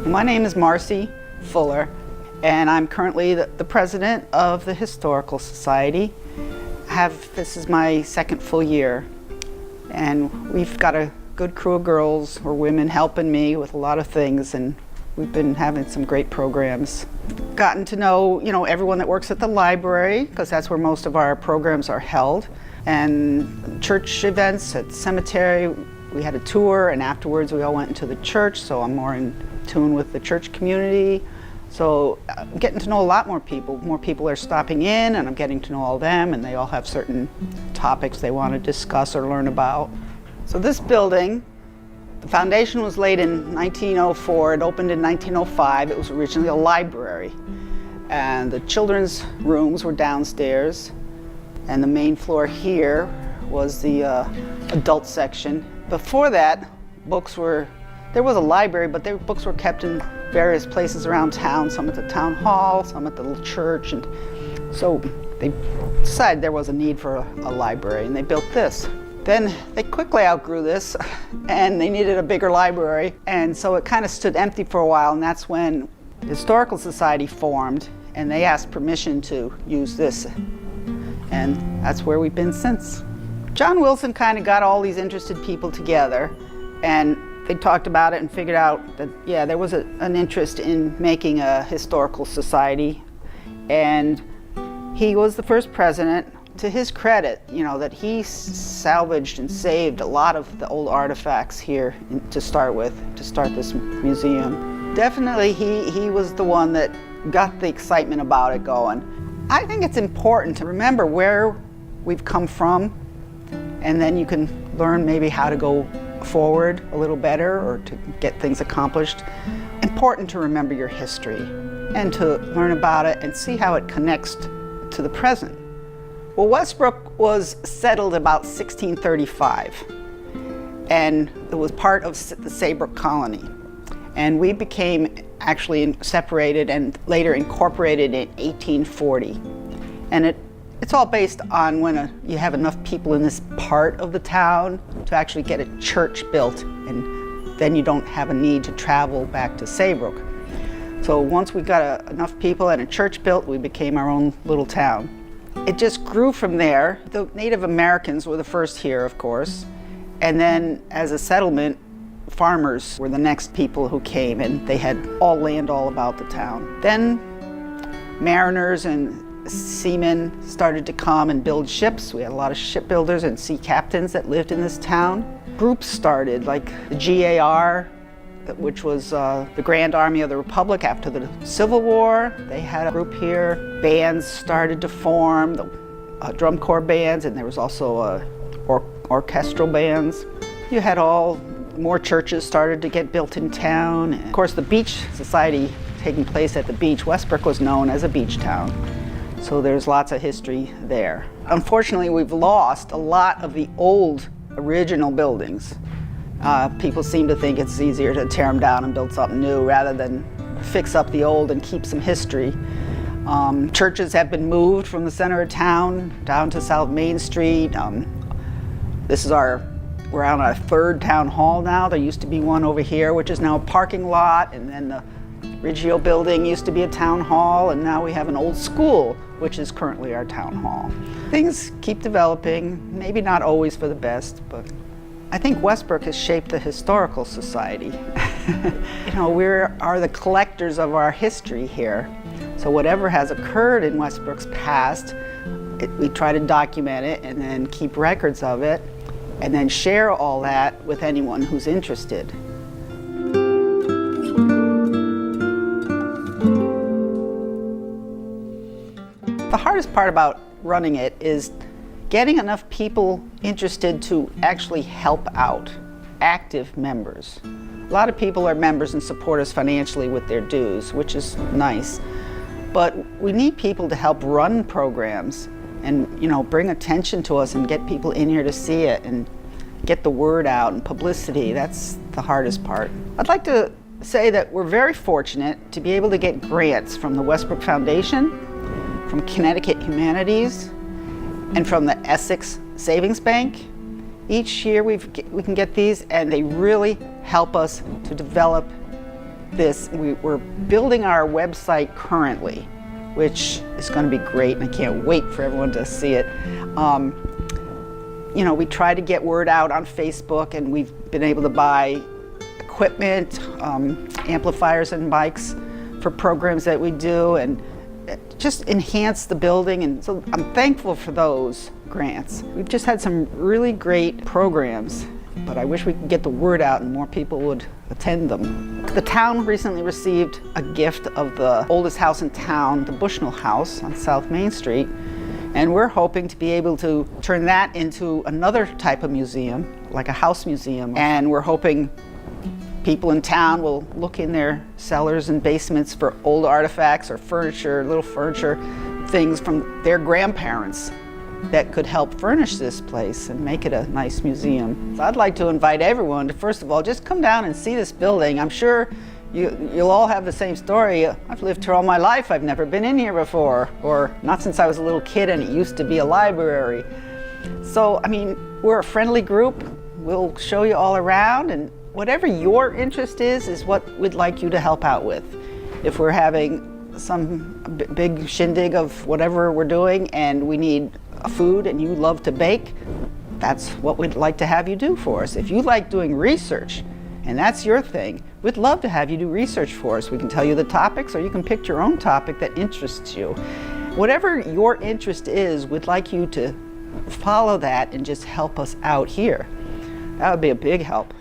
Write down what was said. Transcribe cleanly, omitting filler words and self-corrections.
My name is Marcy Fuller, and I'm currently the president of the Historical Society. This is my second full year, and we've got a good crew of girls or women helping me with a lot of things, and we've been having some great programs. Gotten to know, everyone that works at the library, because that's where most of our programs are held, and church events at the cemetery. We had a tour, and afterwards we all went into the church, so I'm more in tune with the church community. So I'm getting to know a lot more people. More people are stopping in, and I'm getting to know all them, and they all have certain topics they want to discuss or learn about. So this building, the foundation was laid in 1904. It opened in 1905. It was originally a library, and the children's rooms were downstairs, and the main floor here was the adult section. Before that, there was a library, but books were kept in various places around town, some at the town hall, some at the little church, and so they decided there was a need for a library, and they built this. Then they quickly outgrew this, and they needed a bigger library, and so it kind of stood empty for a while, and that's when the Historical Society formed, and they asked permission to use this, and that's where we've been since. John Wilson kind of got all these interested people together, and they talked about it and figured out that, there was an interest in making a historical society, and he was the first president. To his credit, that he salvaged and saved a lot of the old artifacts here to start this museum. Definitely he was the one that got the excitement about it going. I think it's important to remember where we've come from, and then you can learn maybe how to go forward a little better or to get things accomplished. Important to remember your history and to learn about it and see how it connects to the present. Well, Westbrook was settled about 1635, and it was part of the Saybrook colony. And we became actually separated and later incorporated in 1840. And it's all based on when you have enough people in this part of the town to actually get a church built, and then you don't have a need to travel back to Saybrook. So once we got enough people and a church built, we became our own little town. It just grew from there. The Native Americans were the first here, of course, and then as a settlement, farmers were the next people who came, and they had all land all about the town. Then mariners and seamen started to come and build ships. We had a lot of shipbuilders and sea captains that lived in this town. Groups started, like the GAR, which was the Grand Army of the Republic after the Civil War. They had a group here. Bands started to form, the drum corps bands, and there was also orchestral bands. You had more churches started to get built in town. And of course, the beach society taking place at the beach. Westbrook was known as a beach town, so there's lots of history there. Unfortunately, we've lost a lot of the old original buildings. People seem to think it's easier to tear them down and build something new rather than fix up the old and keep some history. Churches have been moved from the center of town down to South Main Street. We're on our third town hall now. There used to be one over here, which is now a parking lot, and then the Riggio building used to be a town hall, and now we have an old school, which is currently our town hall. Things keep developing, maybe not always for the best, but I think Westbrook has shaped the Historical Society. We are the collectors of our history here. So whatever has occurred in Westbrook's past, we try to document it and then keep records of it, and then share all that with anyone who's interested. The hardest part about running it is getting enough people interested to actually help out, active members. A lot of people are members and support us financially with their dues, which is nice. But we need people to help run programs and bring attention to us and get people in here to see it and get the word out and publicity. That's the hardest part. I'd like to say that we're very fortunate to be able to get grants from the Westbrook Foundation, from Connecticut Humanities, and from the Essex Savings Bank. Each year we can get these, and they really help us to develop this. We're building our website currently, which is going to be great, and I can't wait for everyone to see it. You know, we try to get word out on Facebook, and we've been able to buy equipment, amplifiers and mics for programs that we do, and just enhance the building. And so I'm thankful for those grants. We've just had some really great programs, but I wish we could get the word out and more people would attend them. The town recently received a gift of the oldest house in town, the Bushnell House on South Main Street, and we're hoping to be able to turn that into another type of museum, like a house museum. And we're hoping people in town will look in their cellars and basements for old artifacts or furniture, little furniture, things from their grandparents that could help furnish this place and make it a nice museum. So I'd like to invite everyone to, first of all, just come down and see this building. I'm sure you'll all have the same story. I've lived here all my life. I've never been in here before, or not since I was a little kid and it used to be a library. So, I mean, we're a friendly group. We'll show you all around, and whatever your interest is what we'd like you to help out with. If we're having some big shindig of whatever we're doing and we need food and you love to bake, that's what we'd like to have you do for us. If you like doing research and that's your thing, we'd love to have you do research for us. We can tell you the topics, or you can pick your own topic that interests you. Whatever your interest is, we'd like you to follow that and just help us out here. That would be a big help.